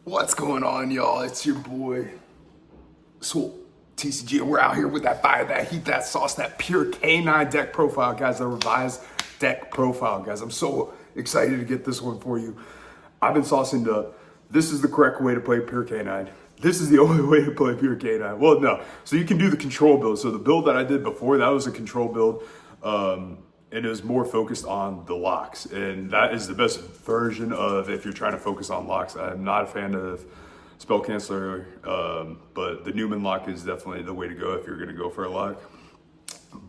What's going on, y'all? It's your boy, Swole TCG, and we're out here with that fire, that heat, that sauce, that pure K9 deck profile, guys, the revised deck profile, guys. I'm so excited to get this one for you. I've been saucing up. This is the correct way to play pure K9. This is the only way to play pure K9. Well, no. So you can do the control build. So the build that I did before, that was a control build. And it was more focused on the locks, and that is the best version of if you're trying to focus on locks. I'm not a fan of spell canceller, but the Newman lock is definitely the way to go if you're going to go for a lock.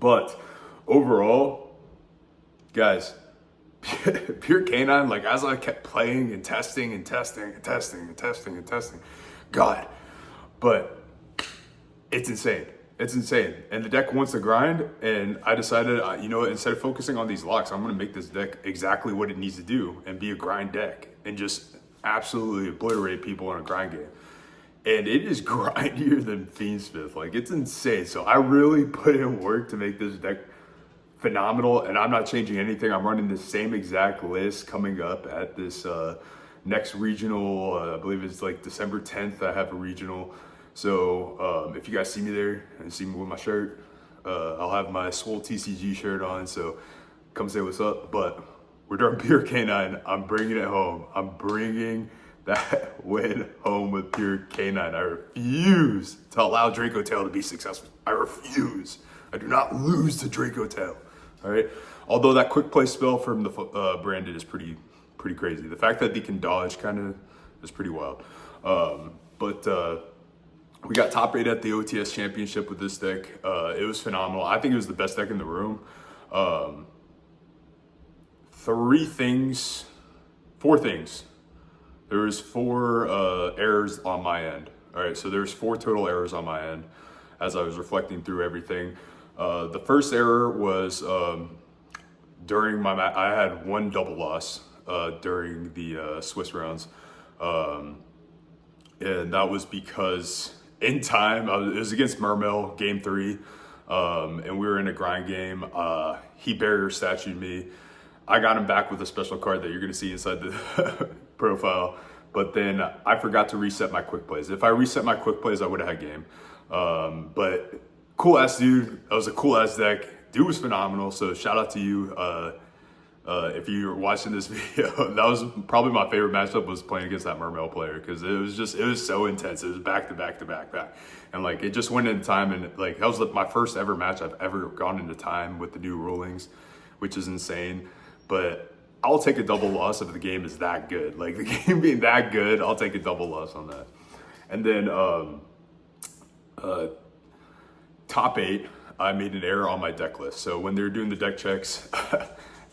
But overall, guys, pure K9, like as I kept playing and testing and testing and testing and testing and testing, God, but it's insane. It's insane. And the deck wants to grind, and I decided, you know what, instead of focusing on these locks, I'm going to make this deck exactly what it needs to do and be a grind deck and just absolutely obliterate people in a grind game. And it is grindier than Fiendsmith. Like, it's insane. So I really put in work to make this deck phenomenal, and I'm not changing anything. I'm running the same exact list coming up at this next regional. I believe it's like December 10th. I have a regional. So if you guys see me there and see me with my shirt, I'll have my Swole TCG shirt on. So come say what's up. But we're doing pure K9. I'm bringing it home. I'm bringing that win home with pure K9. I refuse to allow Draco Tail to be successful. I refuse. I do not lose to Draco Tail. All right. Although that quick play spell from the branded is pretty crazy. The fact that they can dodge kind of is pretty wild. We got top 8 at the OTS championship with this deck. It was phenomenal. I think it was the best deck in the room. 4 things. There was 4 errors on my end. All right, so there's 4 total errors on my end as I was reflecting through everything. The first error was during my match. I had 1 double loss during the Swiss rounds. And that was because in time, it was against Mermel, game 3, and we were in a grind game. He barrier statued me. I got him back with a special card that you're going to see inside the profile, but then I forgot to reset my quick plays. If I reset my quick plays, I would have had game. But cool ass dude. That was a cool ass deck. Dude was phenomenal, so shout out to you. If you're watching this video, that was probably my favorite matchup, was playing against that Mermel player, because it was so intense. It was back to back to back back, and like it just went into time, and like that was my first ever match I've ever gone into time with the new rulings, which is insane. But I'll take a double loss if the game is that good. Like the game being that good, I'll take a double loss on that. And then top 8, I made an error on my deck list. So when they're doing the deck checks.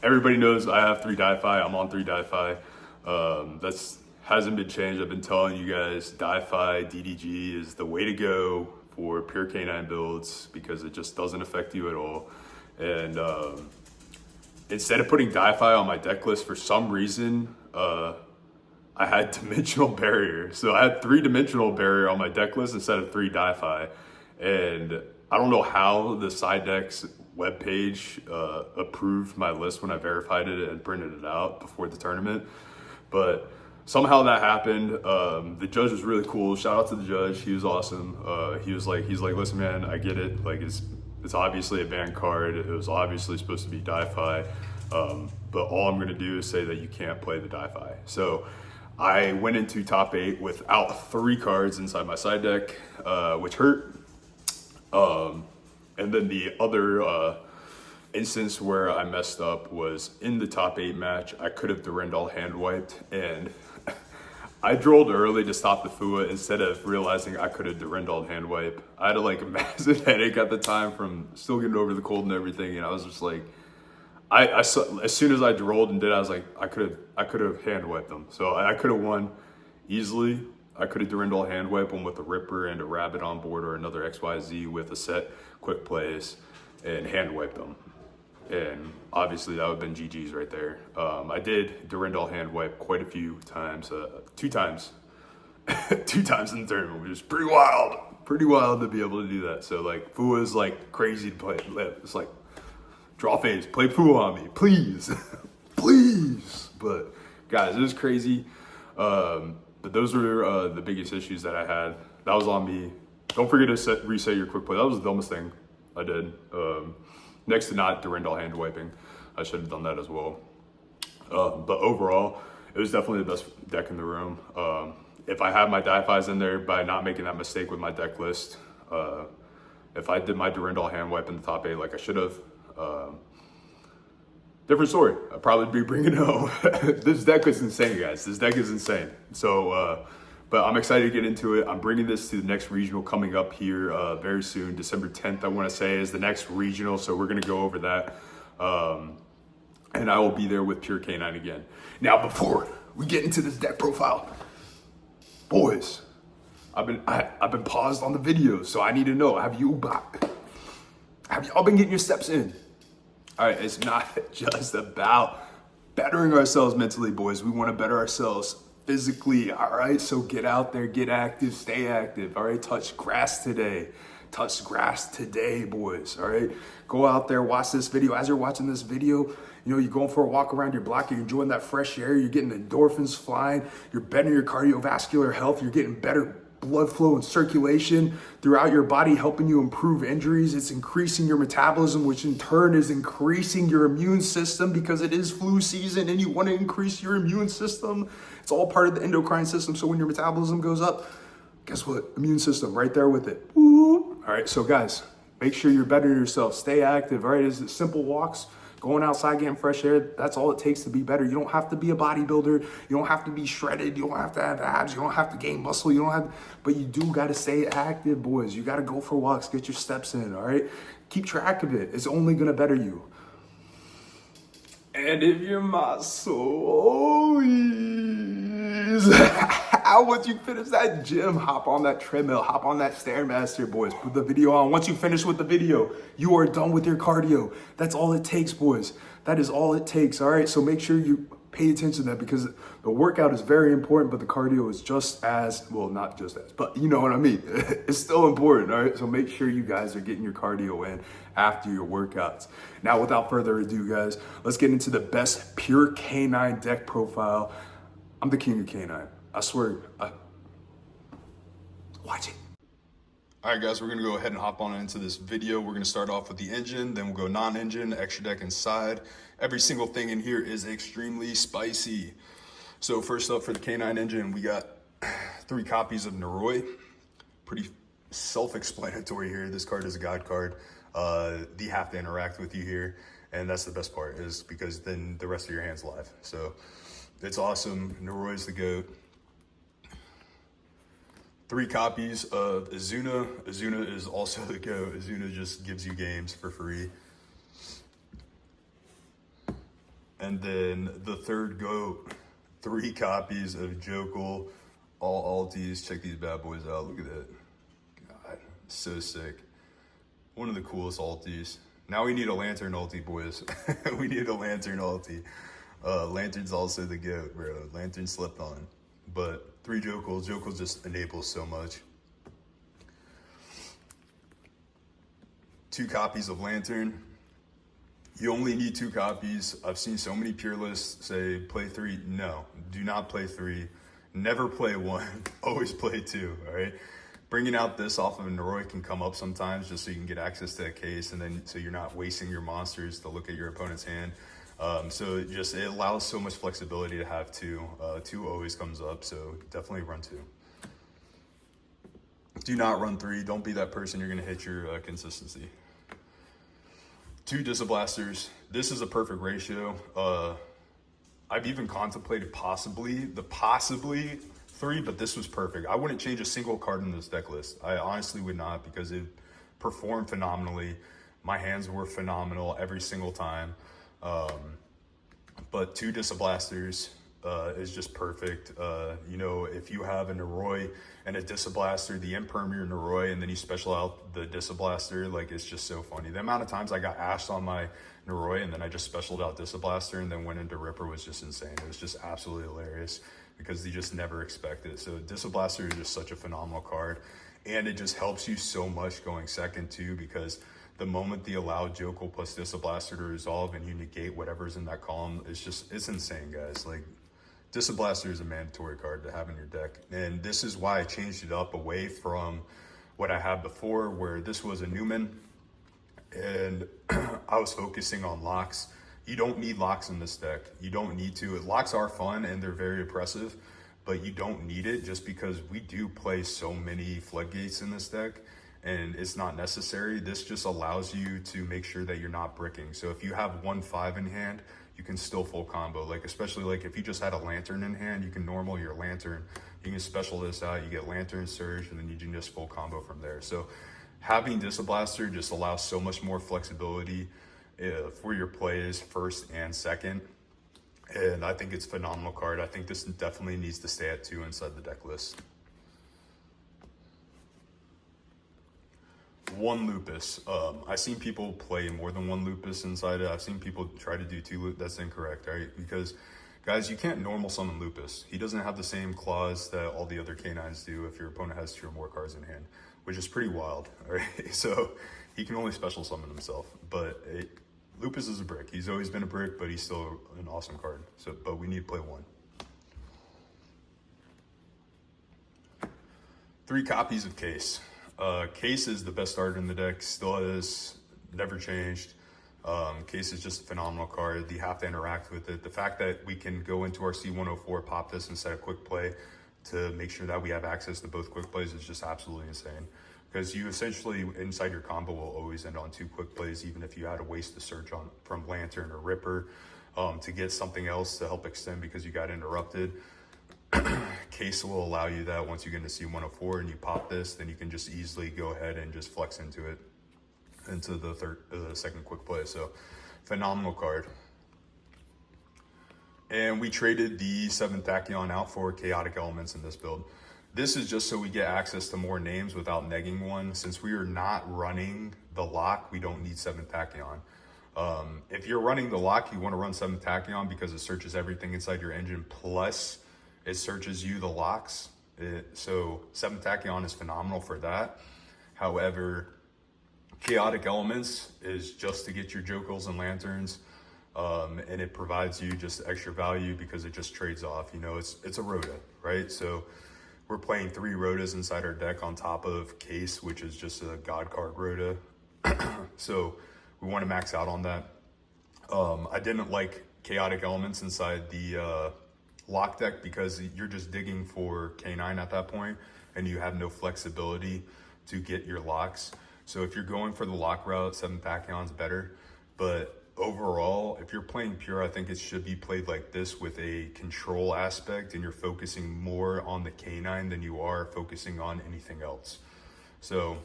Everybody knows I have 3 Die-Fi. I'm on 3 Die-Fi. That's hasn't been changed. I've been telling you guys Die-Fi DDG is the way to go for pure K9 builds, because it just doesn't affect you at all. And instead of putting Die-Fi on my deck list, for some reason, I had Dimensional Barrier. So I had 3 Dimensional Barrier on my deck list instead of 3 Die-Fi. And I don't know how the side decks webpage approved my list when I verified it and printed it out before the tournament, but somehow that happened. The judge was really cool. Shout out to the judge. He was awesome. He's like, listen, man, I get it. Like it's obviously a banned card. It was obviously supposed to be Die-Fi, but all I'm gonna do is say that you can't play the Die-Fi. So I went into top 8 without 3 cards inside my side deck, which hurt. And then the other instance where I messed up was in the top 8 match. I could have Durandal hand wiped, and I drolled early to stop the FUA instead of realizing I could have Durandal hand wipe. I had like a massive headache at the time from still getting over the cold and everything, and I was just like, I saw, as soon as I drolled and did, I was like, I could have hand wiped them. So I could have won easily. I could have Durandal hand wipe them with a Ripper and a Rabbit on board, or another XYZ with a set quick plays, and hand wipe them. And obviously that would have been GG's right there. I did Durandal hand wipe quite a few times, 2 times, 2 times in the tournament, which is pretty wild to be able to do that. So like FUA is like crazy to play. It's like, draw phase, play FUA on me, please, please. But guys, it was crazy. But those were the biggest issues that I had. That was on me. Don't forget to reset your quick play. That was the dumbest thing I did. Next to not Durandal hand wiping. I should have done that as well. But overall, it was definitely the best deck in the room. If I had my DIFIs in there by not making that mistake with my deck list, if I did my Durandal hand wipe in the top 8 like I should have, different story. I'd probably be bringing it home. This deck is insane, guys. This deck is insane. So, but I'm excited to get into it. I'm bringing this to the next regional coming up here very soon. December 10th, I want to say, is the next regional. So we're going to go over that. And I will be there with Pure K9 again. Now, before we get into this deck profile, boys, I've been paused on the videos, so I need to know, have y'all been getting your steps in? All right, it's not just about bettering ourselves mentally, boys. We want to better ourselves physically, all right? So get out there, get active, stay active, all right? Touch grass today. Touch grass today, boys, all right? Go out there, watch this video. As you're watching this video, you know, you're going for a walk around your block, you're enjoying that fresh air, you're getting endorphins flying, you're bettering your cardiovascular health, you're getting better blood flow and circulation throughout your body, helping you improve injuries. It's increasing your metabolism, which in turn is increasing your immune system because it is flu season and you want to increase your immune system. It's all part of the endocrine system. So when your metabolism goes up, guess what? Immune system right there with it. Ooh. All right, so guys, make sure you're bettering yourself. Stay active, all right? It's simple walks. Going outside, getting fresh air, that's all it takes to be better. You don't have to be a bodybuilder. You don't have to be shredded. You don't have to have abs. You don't have to gain muscle. You don't have, but you do got to stay active, boys. You got to go for walks, get your steps in, all right? Keep track of it. It's only going to better you. And if you're my soul, once you finish that gym, hop on that treadmill, hop on that Stairmaster, boys. Put the video on. Once you finish with the video, you are done with your cardio. That's all it takes, boys. That is all it takes, all right? So make sure you pay attention to that because the workout is very important, but the cardio is just as, well, not just as, but you know what I mean. It's still important, all right? So make sure you guys are getting your cardio in after your workouts. Now, without further ado, guys, let's get into the best Pure K9 deck profile. I'm the king of K9. I swear. Watch it. All right, guys, we're going to go ahead and hop on into this video. We're going to start off with the engine, then we'll go non-engine, extra deck, and side. Every single thing in here is extremely spicy. So first up for the K9 engine, we got 3 copies of Noroi. Pretty self-explanatory here. This card is a god card. They have to interact with you here, and that's the best part is because then the rest of your hand's live. So it's awesome. Noroi's the GOAT. 3 copies of Azuna. Azuna is also the GOAT. Azuna just gives you games for free. And then the third GOAT, 3 copies of Jokul, all alties. Check these bad boys out. Look at that. God, so sick. One of the coolest alties. Now we need a lantern ulti, boys. We need a lantern ulti. Lantern's also the GOAT, bro. Lantern slept on. But 3 Jokuls. Jokul just enables so much. 2 copies of Lantern. You only need 2 copies. I've seen so many pure lists say play 3. No, do not play 3. Never play 1. Always play 2, all right? Bringing out this off of a Noroi can come up sometimes just so you can get access to that case and then so you're not wasting your monsters to look at your opponent's hand. So it allows so much flexibility to have 2. 2 always comes up, so definitely run 2. Do not run 3. Don't be that person. You're going to hit your consistency. 2 Disablasters. This is a perfect ratio. I've even contemplated possibly 3, but this was perfect. I wouldn't change a single card in this deck list. I honestly would not because it performed phenomenally. My hands were phenomenal every single time. But 2 Disablasters is just perfect. You know, if you have a Noroi and a Disablaster, the Impermeable Noroi, and then you special out the Disablaster, like it's just so funny. The amount of times I got ashed on my Noroi and then I just specialed out Disablaster and then went into Ripper was just insane. It was just absolutely hilarious because you just never expect it. So Disablaster is just such a phenomenal card, and it just helps you so much going second too because the moment the allowed Jokul plus Disablaster to resolve and you negate whatever's in that column, it's insane, guys. Like, Disablaster is a mandatory card to have in your deck, and this is why I changed it up away from what I had before, where this was a Newman, and I was focusing on locks. You don't need locks in this deck. You don't need to. Locks are fun and they're very oppressive, but you don't need it just because we do play so many floodgates in this deck, and it's not necessary. This just allows you to make sure that you're not bricking. So if you have 1/5 in hand, you can still full combo. Like, especially like if you just had a lantern in hand, you can normal your lantern. You can special this out, you get lantern, surge, and then you can just full combo from there. So having Disablaster just allows so much more flexibility for your plays first and second. And I think it's a phenomenal card. I think this definitely needs to stay at 2 inside the deck list. 1 Lupus. I've seen people play more than 1 Lupus inside it. I've seen people try to do 2 Lupus. That's incorrect, right? Because, guys, you can't normal summon Lupus. He doesn't have the same claws that all the other canines do if your opponent has 2 or more cards in hand, which is pretty wild, all right? So he can only special summon himself. But Lupus is a brick. He's always been a brick, but he's still an awesome card. So, but we need to play 1. 3 copies of Case. Case is the best starter in the deck, still is, never changed. Case is just a phenomenal card. You have to interact with it. The fact that we can go into our C104, pop this instead of quick play to make sure that we have access to both quick plays is just absolutely insane. Because you essentially, inside your combo, will always end on 2 quick plays, even if you had to waste the search on from Lantern or Ripper to get something else to help extend because you got interrupted. Case will allow you that once you get into C104 and you pop this, then you can just easily go ahead and just flex into it, into the second quick play. So phenomenal card. And we traded the 7th Tachyon out for Chaotic Elements in this build. This is just so we get access to more names without negging one. Since we are not running the lock, we don't need 7th Tachyon. If you're running the lock, you want to run 7th Tachyon because it searches everything inside your engine, plus it searches you the locks. So 7th Tachyon is phenomenal for that. However, Chaotic Elements is just to get your Jokels and Lanterns, and it provides you just extra value because it just trades off. You know, it's a Rhoda, right? So we're playing 3 Rhodas inside our deck on top of Case, which is just a God card Rhoda. So we want to max out on that. I didn't like Chaotic Elements inside the lock deck because you're just digging for K9 at that point and you have no flexibility to get your locks. So if you're going for the lock route, 7th Tachyon's better. But overall, if you're playing pure, I think it should be played like this with a control aspect and you're focusing more on the K9 than you are focusing on anything else. So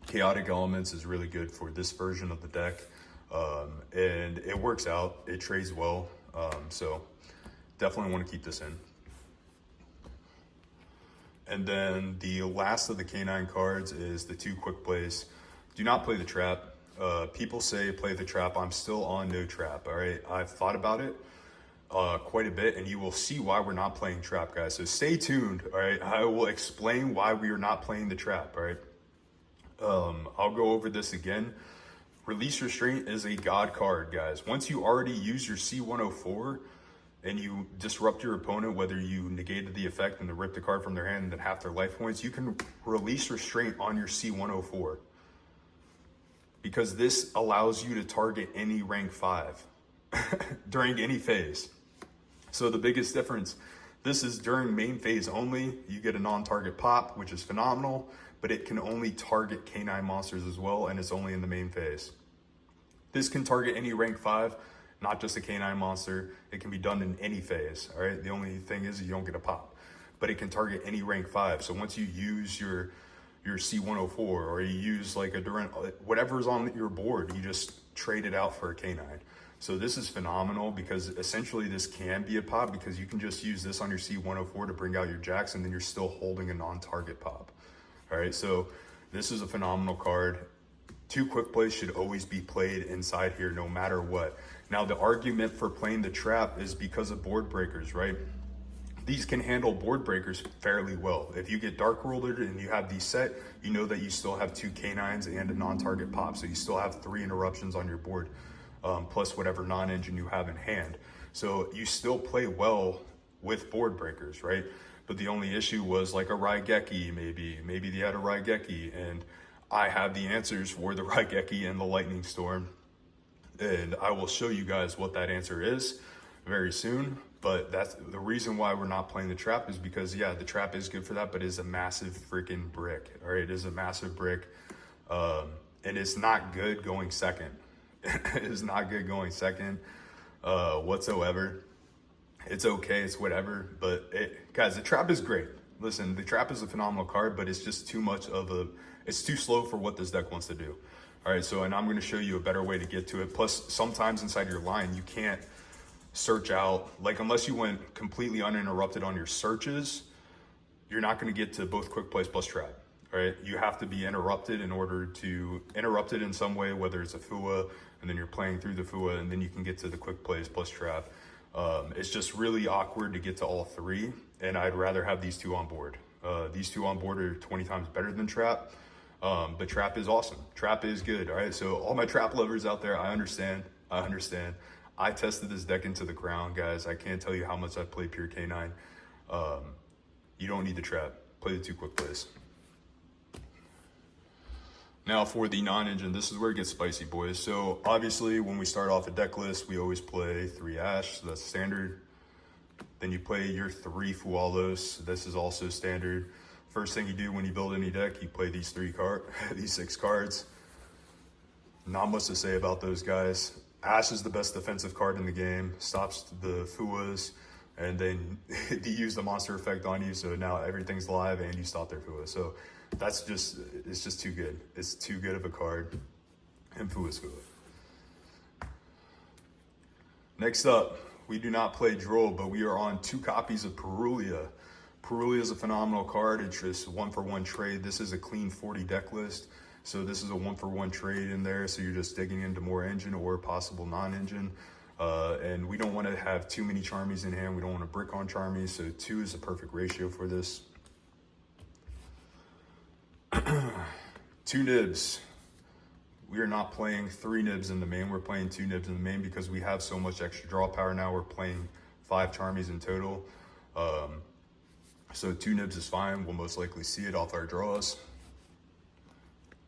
Chaotic Elements is really good for this version of the deck. And it works out, it trades well. So definitely want to keep this in. And then the last of the K9 cards is the 2 quick plays. Do not play the trap. People say play the trap. I'm still on no trap, all right? I've thought about it quite a bit, and you will see why we're not playing trap, guys. So stay tuned, all right? I will explain why we are not playing the trap, all right? I'll go over this again. Release Restraint is a God card, guys. Once you already use your C104, and you disrupt your opponent, whether you negated the effect and ripped the card from their hand and then half their life points, you can release Restraint on your C104 because this allows you to target any rank 5 during any phase. So the biggest difference, this is during main phase only. You get a non-target pop, which is phenomenal, but it can only target K9 monsters as well, and it's only in the main phase. This can target any rank 5, not just a K9 monster. It can be done in any phase, all right? The only thing is you don't get a pop, but it can target any rank 5. So once you use your C104 or you use like a Durant, whatever's on your board, you just trade it out for a K9. So this is phenomenal because essentially this can be a pop because you can just use this on your C104 to bring out your jacks and then you're still holding a non-target pop, all right? So this is a phenomenal card. 2 quick plays should always be played inside here no matter what. Now the argument for playing the trap is because of board breakers, right? These can handle board breakers fairly well. If you get Dark Worlded and you have these set, you know that you still have 2 K9s and a non-target pop. So you still have 3 interruptions on your board, plus whatever non-engine you have in hand. So you still play well with board breakers, right? But the only issue was like a Raigeki, maybe they had a Raigeki, and I have the answers for the Raigeki and the Lightning Storm, and I will show you guys what that answer is very soon. But that's the reason why we're not playing the trap, is because yeah, the trap is good for that, but it's a massive freaking brick. All right, it is a massive brick, and it's not good going second. It is not good going second whatsoever. It's okay, it's whatever, but guys, the trap is great. Listen, the trap is a phenomenal card, but it's just too much of it's too slow for what this deck wants to do. All right, so, and I'm gonna show you a better way to get to it. Plus, sometimes inside your line, you can't search out, like unless you went completely uninterrupted on your searches, you're not gonna get to both quick plays plus trap. All right, you have to be interrupted in order to, interrupted in some way, whether it's a FUA, and then you're playing through the FUA, and then you can get to the quick plays plus trap. It's just really awkward to get to all three, and I'd rather have these two on board. These two on board are 20 times better than trap, but trap is awesome. Trap is good, all right? So all my trap lovers out there, I understand. I tested this deck into the ground, guys. I can't tell you how much I've played pure K9. You don't need the trap. Play the two quick plays. Now for the non-engine, this is where it gets spicy, boys. So obviously when we start off a deck list, we always play 3 Ash, so that's standard. Then you play your 3 Fualos, this is also standard. First thing you do when you build any deck, you play these 6 cards. Not much to say about those guys. Ash is the best defensive card in the game, stops the Fuas, and then you use the monster effect on you, so now everything's live and you stop their Fua. So that's just, it's just too good. It's too good of a card. And Fua's Fua. Next up, we do not play Droll, but we are on 2 copies of Perulia. Perulia is a phenomenal card. It's just 1-for-1 trade. This is a clean 40 deck list. So this is a 1-for-1 trade in there. So you're just digging into more engine or possible non-engine. And we don't want to have too many Charmies in hand. We don't want to brick on Charmies. So 2 is a perfect ratio for this. 2 nibs. We are not playing 3 nibs in the main. We're playing 2 nibs in the main because we have so much extra draw power now. We're playing 5 Charmies in total. So 2 nibs is fine. We'll most likely see it off our draws.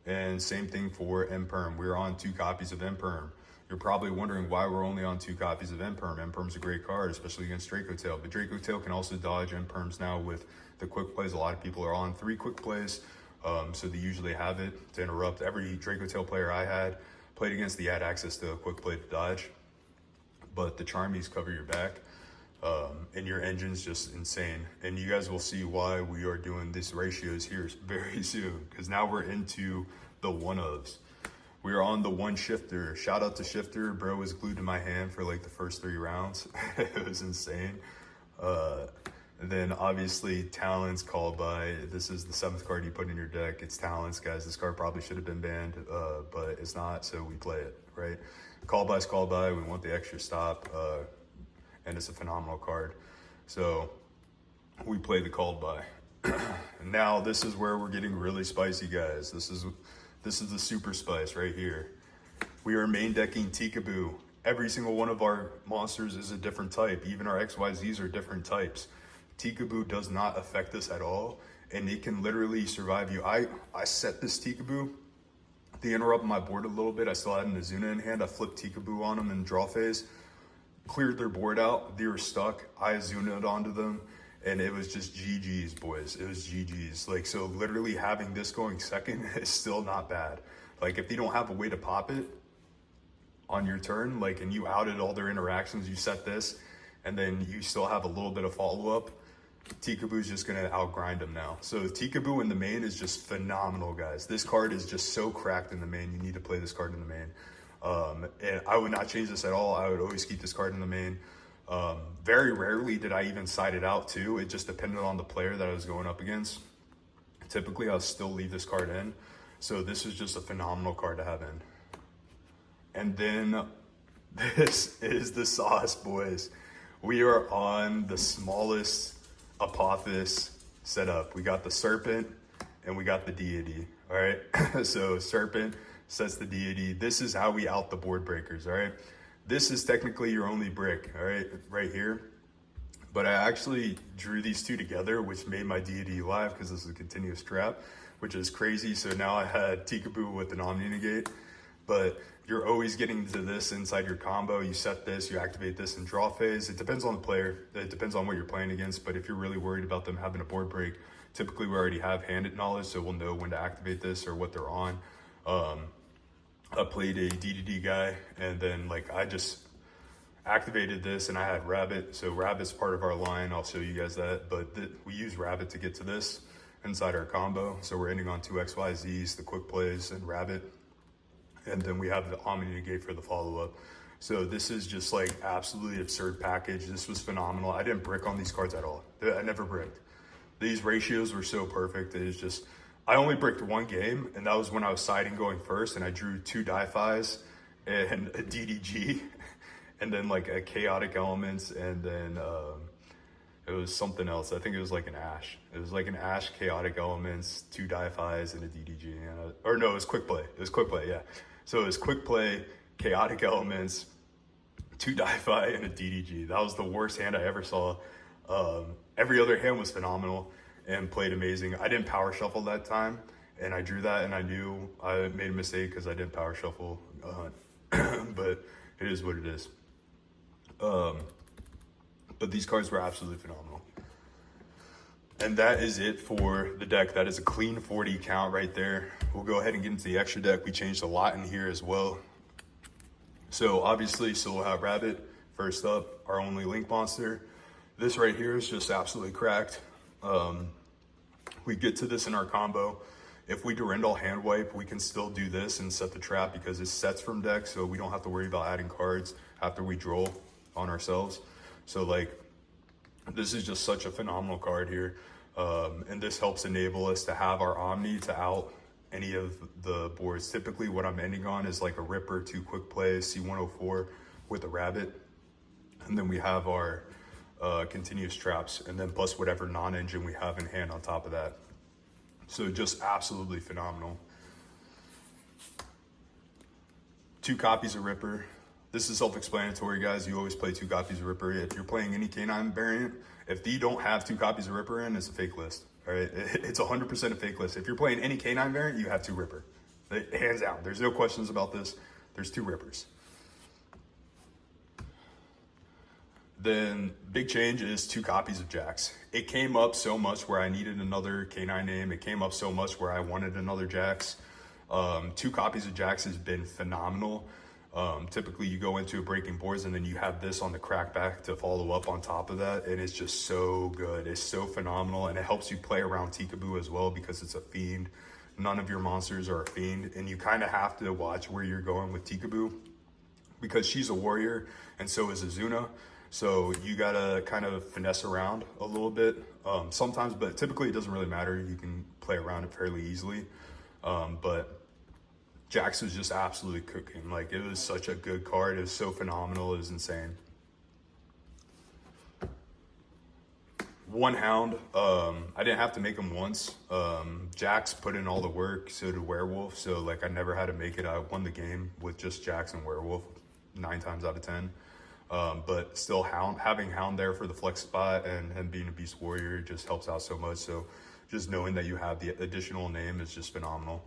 And same thing for M-Perm. We're on 2 copies of M-Perm. You're probably wondering why we're only on 2 copies of M-Perm. M-Perm's a great card, especially against Draco Tail. But Draco Tail can also dodge M-Perms now with the quick plays. A lot of people are on 3 quick plays. So they usually have it to interrupt. Every Draco Tail player I had played against, they had access to a quick play to dodge. But the Charmies cover your back. And your engine's just insane. And you guys will see why we are doing these ratios here very soon, because now we're into the 1-ofs. We are on the 1 Shifter. Shout out to Shifter. Bro was glued to my hand for like the first 3 rounds. It was insane. And then obviously Talons, Called By. This is the 7th card you put in your deck. It's Talons, guys. This card probably should have been banned, but it's not, so we play it, right? Called By's Called By. We want the extra stop. And it's a phenomenal card. So we play the Called By. Now this is where we're getting really spicy, guys. This is the super spice right here. We are main decking Tikaboo. Every single one of our monsters is a different type. Even our XYZs are different types. Tikaboo does not affect us at all, and it can literally survive you. I set this Tikaboo. They interrupt my board a little bit. I still had an Azuna in hand. I flipped Tikaboo on them in draw phase. Cleared their board out. They were stuck. I Azunaed onto them, and it was just GG's, boys. It was GG's. Like, so literally having this going second is still not bad. Like, if they don't have a way to pop it on your turn, like, and you outed all their interactions, you set this, and then you still have a little bit of follow-up, Tikaboo's just gonna outgrind them now. So Tikaboo in the main is just phenomenal, guys. This card is just so cracked in the main. You need to play this card in the main. And I would not change this at all. I would always keep this card in the main. Very rarely did I even side it out too. It just depended on the player that I was going up against. Typically, I'll still leave this card in. So this is just a phenomenal card to have in. And then this is the sauce, boys. We are on the smallest Apophis setup. We got the Serpent and we got the Deity, all right? So Serpent sets the Deity. This is how we out the board breakers, all right? This is technically your only brick, all right? Right here. But I actually drew these two together, which made my deity live because this is a continuous trap, which is crazy. So now I had Tikaboo with an Omni Negate, but you're always getting to this inside your combo. You set this, you activate this in draw phase. It depends on the player. It depends on what you're playing against. But if you're really worried about them having a board break, typically we already have handed knowledge, so we'll know when to activate this or what they're on. I played a DDD guy, and then like I just activated this, and I had Rabbit. So Rabbit's part of our line. I'll show you guys that. But we use Rabbit to get to this inside our combo. So we're ending on 2 XYZs, the quick plays, and Rabbit. And then we have the Omni Negate for the follow-up. So this is just like absolutely absurd package. This was phenomenal. I didn't brick on these cards at all. I never bricked. These ratios were so perfect. It is just, I only bricked one game, and that was when I was siding going first, and I drew 2 Di-Fis and a DDG, and then like a Chaotic Elements, and then it was something else. I think it was like an Ash. It was like an Ash, Chaotic Elements, 2 Di-Fis, and a DDG. Or no, it was Quick Play. It was Quick Play, yeah. So it was Quick Play, Chaotic Elements, 2 Di-Fi, and a DDG. That was the worst hand I ever saw. Every other hand was phenomenal and played amazing. I didn't power shuffle that time, and I drew that, and I knew I made a mistake because I didn't power shuffle. But it is what it is. But these cards were absolutely phenomenal. And that is it for the deck. That is a clean 40 count right there. We'll go ahead and get into the extra deck. We changed a lot in here as well. So obviously, so we'll have Rabbit first up, our only Link monster. This right here is just absolutely cracked. We get to this in our combo. If we Durandal hand wipe, we can still do this and set the trap because it sets from deck, so we don't have to worry about adding cards after we draw on ourselves. So like, this is just such a phenomenal card here. And this helps enable us to have our Omni to out any of the boards. Typically what I'm ending on is like a Ripper, 2 quick plays, C104 with a Rabbit. And then we have our continuous traps, and then plus whatever non-engine we have in hand on top of that. So just absolutely phenomenal. 2 copies of Ripper. This is self-explanatory, guys. You always play 2 copies of Ripper. If you're playing any K9 variant, if you don't have 2 copies of Ripper in, it's a fake list. All right, it's 100% a fake list. If you're playing any K9 variant, you have 2 Ripper. Hands down. There's no questions about this. There's 2 Rippers. Then big change is 2 copies of Jax. It came up so much where I needed another K9 name. It came up so much where I wanted another Jax. 2 copies of Jax has been phenomenal. Typically you go into a breaking boards and then you have this on the crackback to follow up on top of that, and it's just so good. It's so phenomenal, and it helps you play around Tikaboo as well because it's a fiend. None of your monsters are a fiend, and you kind of have to watch where you're going with Tikaboo because she's a warrior and so is Azuna. So you gotta kind of finesse around a little bit sometimes, but typically it doesn't really matter. You can play around it fairly easily. But Jax was just absolutely cooking. Like, it was such a good card. It was so phenomenal. It was insane. 1 Hound. I didn't have to make him once. Jax put in all the work, so did Werewolf. So, like, I never had to make it. I won the game with just Jax and Werewolf 9 times out of 10. But still, having Hound there for the flex spot and him being a Beast Warrior just helps out so much. So, just knowing that you have the additional name is just phenomenal.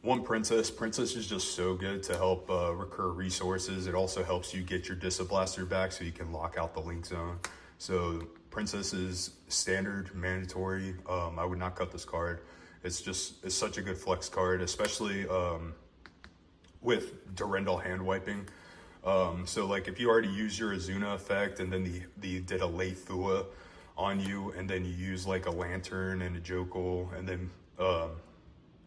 1 Princess. Princess is just so good to help recur resources. It also helps you get your Disablaster back so you can lock out the Link Zone. So Princess is standard, mandatory. I would not cut this card. It's such a good flex card, especially with Durandal hand wiping. So like if you already use your Azuna effect and then the did a late Thua on you, and then you use like a Lantern and a Jokul, and then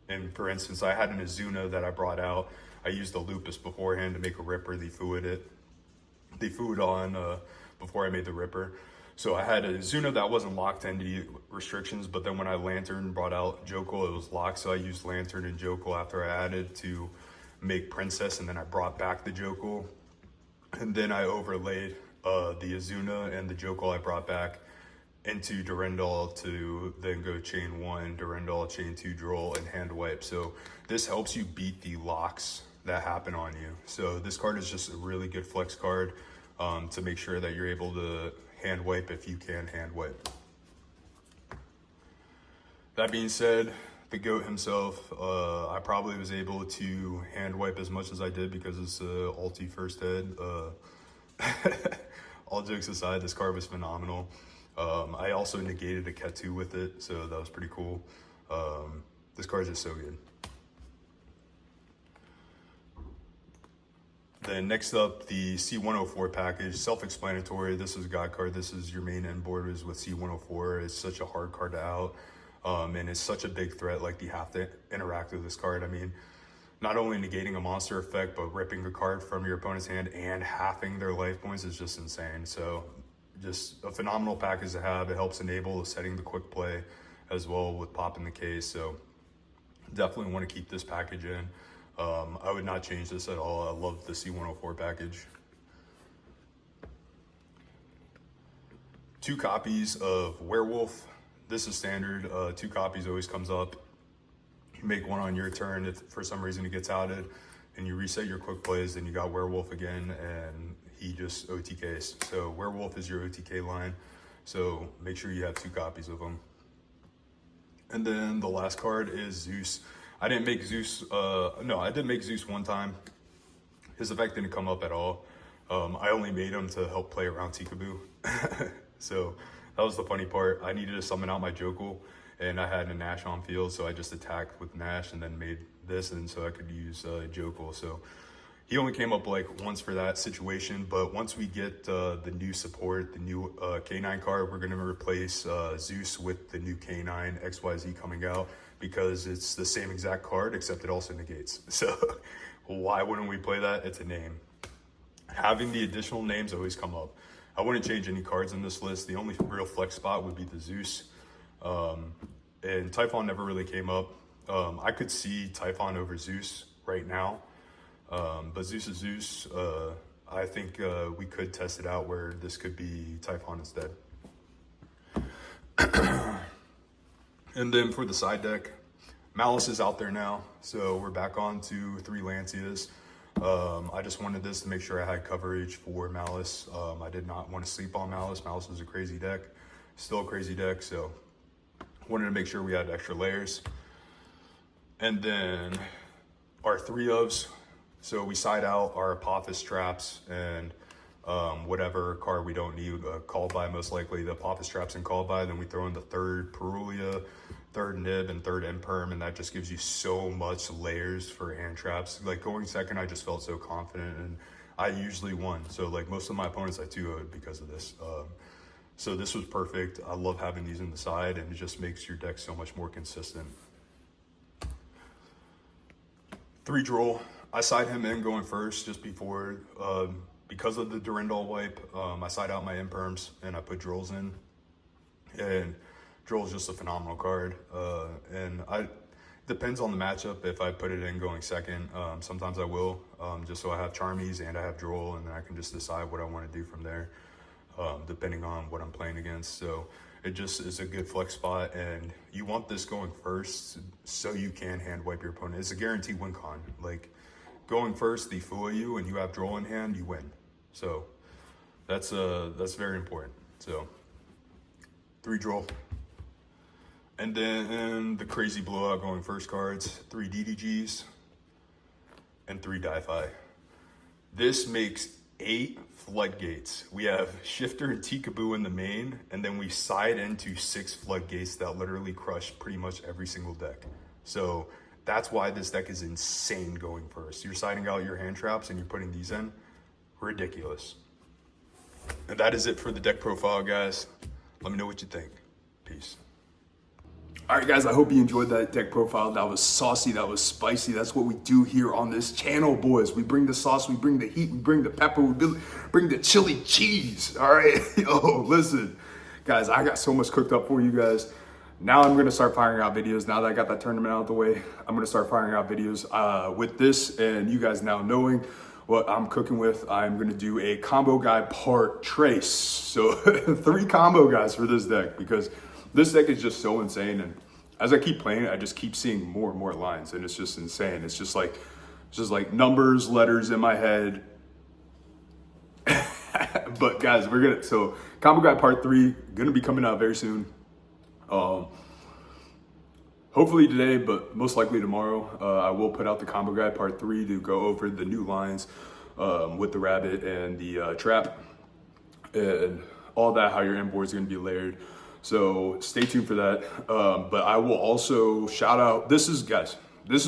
and for instance, I had an Azuna that I brought out. I used the Lupus beforehand to make a Ripper. They fooed on before I made the Ripper. So I had a Azuna that wasn't locked into restrictions, but then when I Lantern brought out Jokul, it was locked. So I used Lantern and Jokul after I added to make Princess, and then I brought back the Jokul. And then I overlaid the Azuna and the Jokul I brought back into Durandal to then go chain 1, Durandal, chain 2, Droll, and hand wipe. So this helps you beat the locks that happen on you. So this card is just a really good flex card. to make sure that you're able to hand wipe if you can hand wipe. That being said, the GOAT himself, I probably was able to hand wipe as much as I did because it's a ulti first head. All jokes aside, this card was phenomenal. I also negated a Ketu with it, so that was pretty cool. This card is just so good. Then next up, the C104 package, self-explanatory. This is a god card. This is your main end board is with C104. It's such a hard card to out, and it's such a big threat. Like, you have to interact with this card. I mean, not only negating a monster effect, but ripping a card from your opponent's hand and halving their life points is just insane. So just a phenomenal package to have. It helps enable setting the quick play as well with popping the case. So definitely want to keep this package in. I would not change this at all. I love the C104 package. 2 copies of Werewolf. This is standard. 2 copies always comes up. You make one on your turn. If for some reason it gets outed and you reset your quick plays, then you got Werewolf again and he just OTKs. So Werewolf is your OTK line. So make sure you have 2 copies of them. And then the last card is Zeus. I didn't make Zeus, no, I did make Zeus one time. His effect didn't come up at all. I only made him to help play around Tikaboo. So that was the funny part. I needed to summon out my Jokul, and I had a Nash on field, so I just attacked with Nash and then made this, and so I could use Jokul. So he only came up like once for that situation, but once we get the new support, the new K9 card, we're gonna replace Zeus with the new K9 XYZ coming out, because it's the same exact card, except it also negates. So why wouldn't we play that? It's a name. Having the additional names always come up. I wouldn't change any cards in this list. The only real flex spot would be the Zeus. And Typhon never really came up. I could see Typhon over Zeus right now. But Zeus is Zeus. I think we could test it out where this could be Typhon instead. And then for the side deck, Malice is out there now, so we're back on to 3 Lancias. I just wanted this to make sure I had coverage for Malice. I did not want to sleep on Malice. Malice was a crazy deck, still a crazy deck, so wanted to make sure we had extra layers. And then our 3 ofs, so we side out our Apophis traps and whatever card we don't need, called by most likely the Apophis traps and called by, then we throw in the 3rd Perulia, 3rd Nib, and 3rd Imperm, and that just gives you so much layers for hand traps. Like, going second, I just felt so confident, and I usually won. So like most of my opponents I 2-0'd because of this. So this was perfect. I love having these in the side, and it just makes your deck so much more consistent. 3 Droll. I side him in going first just before, because of the Durandal wipe. I side out my Imperms and I put Drolls in. And Droll's just a phenomenal card. And depends on the matchup if I put it in going second. Sometimes I will, just so I have Charmies and I have Droll, and then I can just decide what I want to do from there, depending on what I'm playing against. So it just is a good flex spot, and you want this going first so you can hand wipe your opponent. It's a guaranteed win con. Like, going first, they fool you and you have Droll in hand, you win. So that's very important. So 3 Droll. And then the crazy blowout going first cards, 3 DDGs and 3 Di-Fi. This makes 8 floodgates. We have Shifter and Tikaboo in the main, and then we side into 6 floodgates that literally crush pretty much every single deck. So that's why this deck is insane going first. You're siding out your hand traps and you're putting these in. Ridiculous. And that is it for the deck profile, guys. Let me know what you think. Peace. All right, guys, I hope you enjoyed that deck profile. That was saucy, that was spicy. That's what we do here on this channel, boys. We bring the sauce, we bring the heat, we bring the pepper, we bring the chili cheese, all right? Yo, listen, guys, I got so much cooked up for you guys. Now I'm gonna start firing out videos. Now that I got that tournament out of the way, I'm gonna start firing out videos with this, and you guys now knowing what I'm cooking with, I'm gonna do a combo guide part trace. So 3 combo guys for this deck, because this deck is just so insane, and as I keep playing it, I just keep seeing more and more lines, and it's just insane. It's just like numbers, letters in my head. But guys, so Combo Guide Part 3, gonna be coming out very soon. Hopefully today, but most likely tomorrow. I will put out the Combo Guide Part 3 to go over the new lines with the rabbit and the trap and all that, how your inboard is gonna be layered. So stay tuned for that. But I will also shout out, this is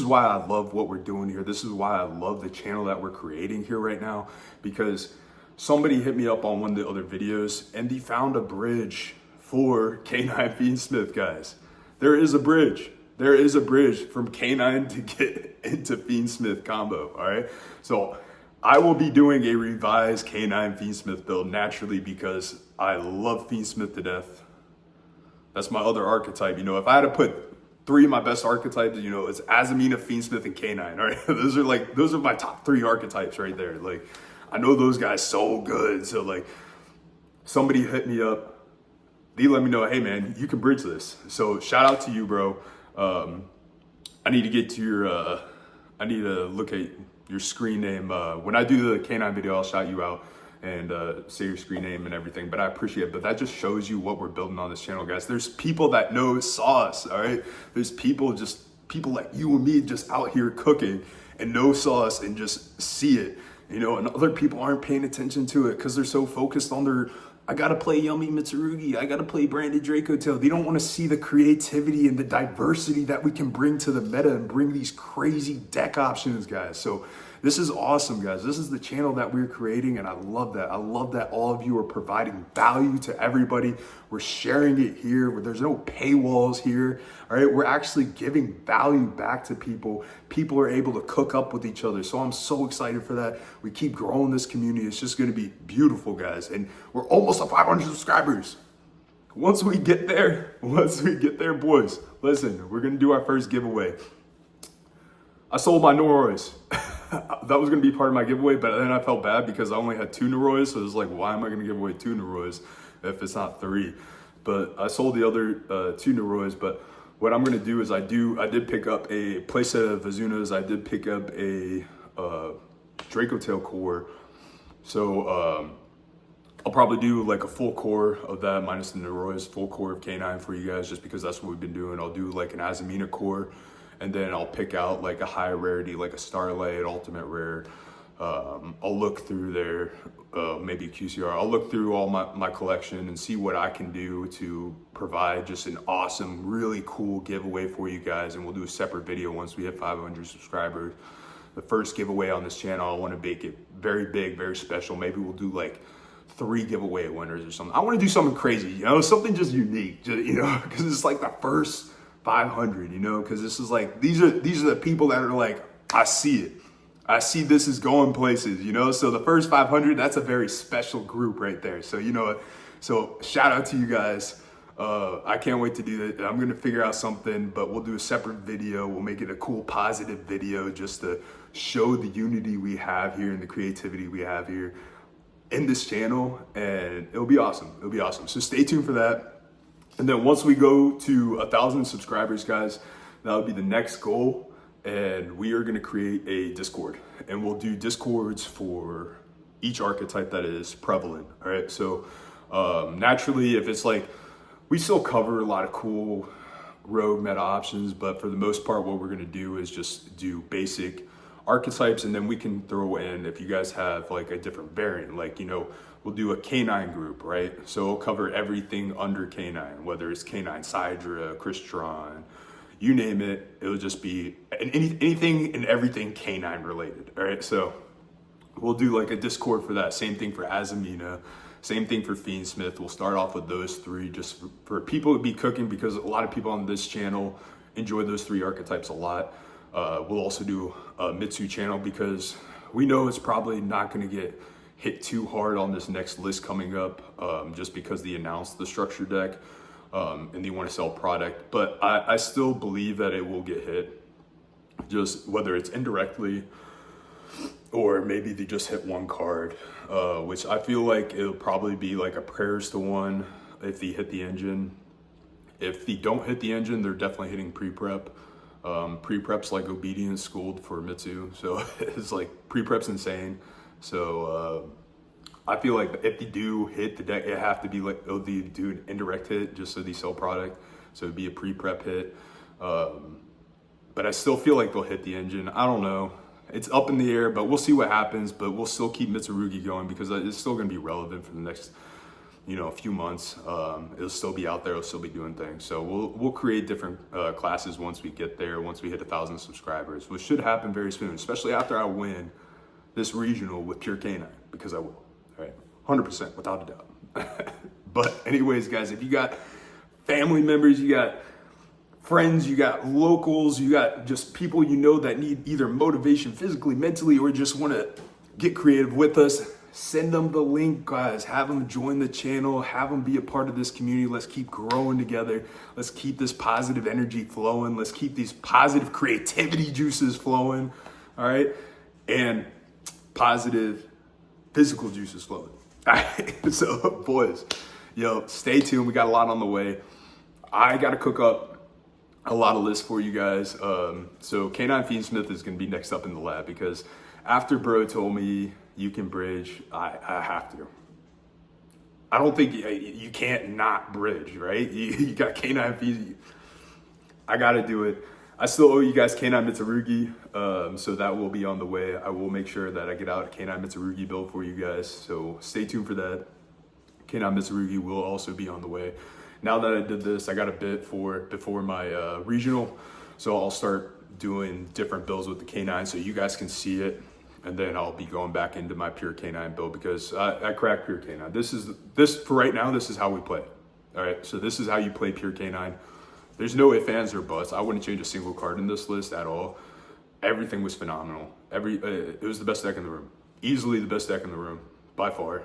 why I love what we're doing here. This is why I love the channel that we're creating here right now, because somebody hit me up on one of the other videos and they found a bridge for K9 Fiendsmith, guys. There is a bridge. There is a bridge from K9 to get into Fiendsmith combo, all right? So I will be doing a revised K9 Fiendsmith build naturally because I love Fiendsmith to death. That's my other archetype. You know, if I had to put 3 of my best archetypes, you know, it's Azamina, Fiendsmith, and K9, all right? Those are my top 3 archetypes right there. Like, I know those guys so good. So like, somebody hit me up. They let me know, hey man, you can bridge this. So shout out to you, bro. I need to get to your, I need to look at your screen name. When I do the K9 video, I'll shout you out and say your screen name and everything, but I appreciate it. But that just shows you what we're building on this channel, guys. There's people that know sauce, all right? There's people like you and me just out here cooking and know sauce and just see it, you know, and other people aren't paying attention to it because they're so focused on their, I gotta play Yummy Mitsurugi, I gotta play Branded Draco Tail. They don't wanna see the creativity and the diversity that we can bring to the meta and bring these crazy deck options, guys. So this is awesome, guys. This is the channel that we're creating, and I love that. I love that all of you are providing value to everybody. We're sharing it here, where there's no paywalls here, all right? We're actually giving value back to people. People are able to cook up with each other, so I'm so excited for that. We keep growing this community. It's just gonna be beautiful, guys, and we're almost at 500 subscribers. Once we get there, boys, listen, we're gonna do our first giveaway. I sold my Noroys. That was gonna be part of my giveaway, but then I felt bad because I only had 2 Noroys, so it was like, why am I gonna give away 2 Noroys if it's not 3? But I sold the other 2 Noroys, but what I'm gonna do is I did pick up a playset of Azunas, I did pick up a Draco Tail core, so I'll probably do like a full core of that minus the Noroys, full core of K9 for you guys, just because that's what we've been doing. I'll do like an Azamina core, and then I'll pick out like a high rarity, like a Starlight, ultimate rare. I'll look through there, maybe QCR. I'll look through all my collection and see what I can do to provide just an awesome, really cool giveaway for you guys. And we'll do a separate video once we hit 500 subscribers. The first giveaway on this channel, I want to make it very big, very special. Maybe we'll do like 3 giveaway winners or something. I want to do something crazy, you know, something just unique, you know, because it's like the first 500, you know, because this is like, these are the people that are like, I see it. I see this is going places, you know? So the first 500, that's a very special group right there. So, you know, so shout out to you guys. I can't wait to do that. I'm going to figure out something, but we'll do a separate video. We'll make it a cool, positive video just to show the unity we have here and the creativity we have here in this channel. And it'll be awesome. It'll be awesome. So stay tuned for that. And then once we go to 1,000 subscribers, guys, that'll be the next goal. And we are going to create a Discord, and we'll do Discords for each archetype that is prevalent. All right. So naturally, if it's like, we still cover a lot of cool rogue meta options, but for the most part, what we're going to do is just do basic archetypes. And then we can throw in, if you guys have like a different variant, like, you know, we'll do a K9 group, right? So we'll cover everything under K9, whether it's K9 Sidra, Crystron, you name it. It'll just be anything and everything K9 related, all right? So we'll do like a Discord for that. Same thing for Azamina, same thing for Fiendsmith. We'll start off with those 3 just for people to be cooking, because a lot of people on this channel enjoy those 3 archetypes a lot. We'll also do a Mitsu channel because we know it's probably not gonna get hit too hard on this next list coming up, just because they announced the structure deck and they want to sell product. But I still believe that it will get hit, just whether it's indirectly or maybe they just hit 1 card, which I feel like it'll probably be like a prayers to 1 if they hit the engine. If they don't hit the engine, they're definitely hitting pre-prep. Pre-prep's like obedience schooled for Mitsu, so it's like pre-prep's insane. So I feel like if they do hit the deck, it have to be like, oh, they do an indirect hit just so they sell product. So it'd be a pre-prep hit. But I still feel like they'll hit the engine. I don't know. It's up in the air, but we'll see what happens. But we'll still keep Mitsurugi going because it's still going to be relevant for the next, a few months. It'll still be out there. It'll still be doing things. So we'll create different classes once we get there. Once we hit 1,000 subscribers, which should happen very soon. Especially after I win this regional with Pure Canine, because I will. All right, 100% without a doubt. But anyways, guys, if you got family members, you got friends, you got locals, you got just people that need either motivation physically, mentally, or just want to get creative with us, send them the link, guys. Have them join the channel, have them be a part of this community. Let's keep growing together. Let's keep this positive energy flowing. Let's keep these positive creativity juices flowing, all right? And positive physical juices flowing. All right, so boys, stay tuned. We got a lot on the way. I got to cook up a lot of lists for you guys. So K9 Fiend Smith is going to be next up in the lab because after bro told me you can bridge, I have to. I don't think you can't not bridge, right? You got K9 Fiend. I got to do it. I still owe you guys K9 Mitsurugi, so that will be on the way. I will make sure that I get out a K9 Mitsurugi build for you guys, so stay tuned for that. K9 Mitsurugi will also be on the way. Now that I did this, I got a bit before my regional, so I'll start doing different builds with the K9 so you guys can see it, and then I'll be going back into my Pure K9 build because I cracked Pure K9. This for right now, this is how we play. All right, so this is how you play Pure K9. There's no ifs, ands, or buts. I wouldn't change a single card in this list at all. Everything was phenomenal. It was the best deck in the room. Easily the best deck in the room, by far.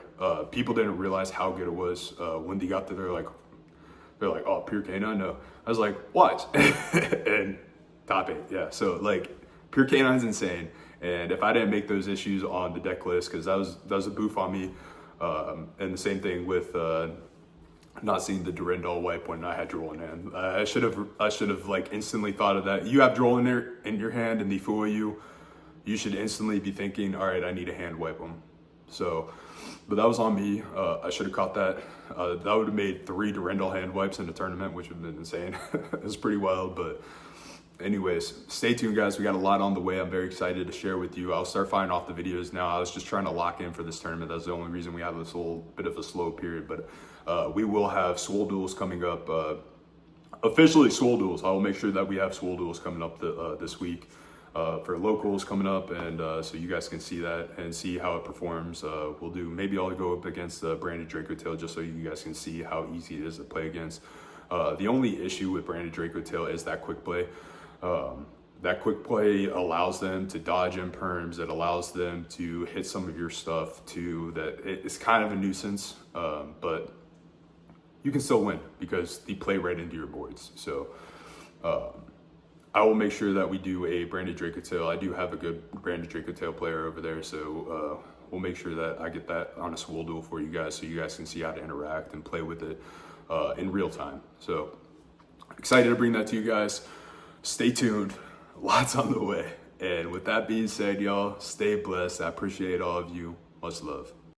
People didn't realize how good it was. When they got there, they're like, oh, Pure K9? No. I was like, watch. And top 8, yeah. So like, Pure K9's insane. And if I didn't make those issues on the deck list, because that was a boof on me. And the same thing with not seeing the Durandal wipe when I had Droll in hand. I should have like instantly thought of that. You have Droll in your hand and they fool you. You should instantly be thinking, all right, I need a hand wipe them. So, but that was on me. I should have caught that. That would have made 3 Durandal hand wipes in the tournament, which would have been insane. It was pretty wild, but anyways, stay tuned, guys. We got a lot on the way. I'm very excited to share with you. I'll start firing off the videos now. I was just trying to lock in for this tournament. That's the only reason we have this little bit of a slow period, but we will have Swole Duels coming up. Officially Swole Duels. I will make sure that we have Swole Duels coming up this week for locals coming up, and so you guys can see that and see how it performs. Maybe I'll go up against Branded Draco Tail just so you guys can see how easy it is to play against. The only issue with Branded Draco Tail is that quick play. That quick play allows them to dodge imperms. It allows them to hit some of your stuff too. That it's kind of a nuisance, but you can still win because they play right into your boards. So I will make sure that we do a Branded Draco Tail. I do have a good Branded Draco Tail player over there, so we'll make sure that I get that on a Swole Duel for you guys so you guys can see how to interact and play with it in real time. So excited to bring that to you guys. Stay tuned. Lots on the way. And with that being said, y'all, stay blessed. I appreciate all of you. Much love.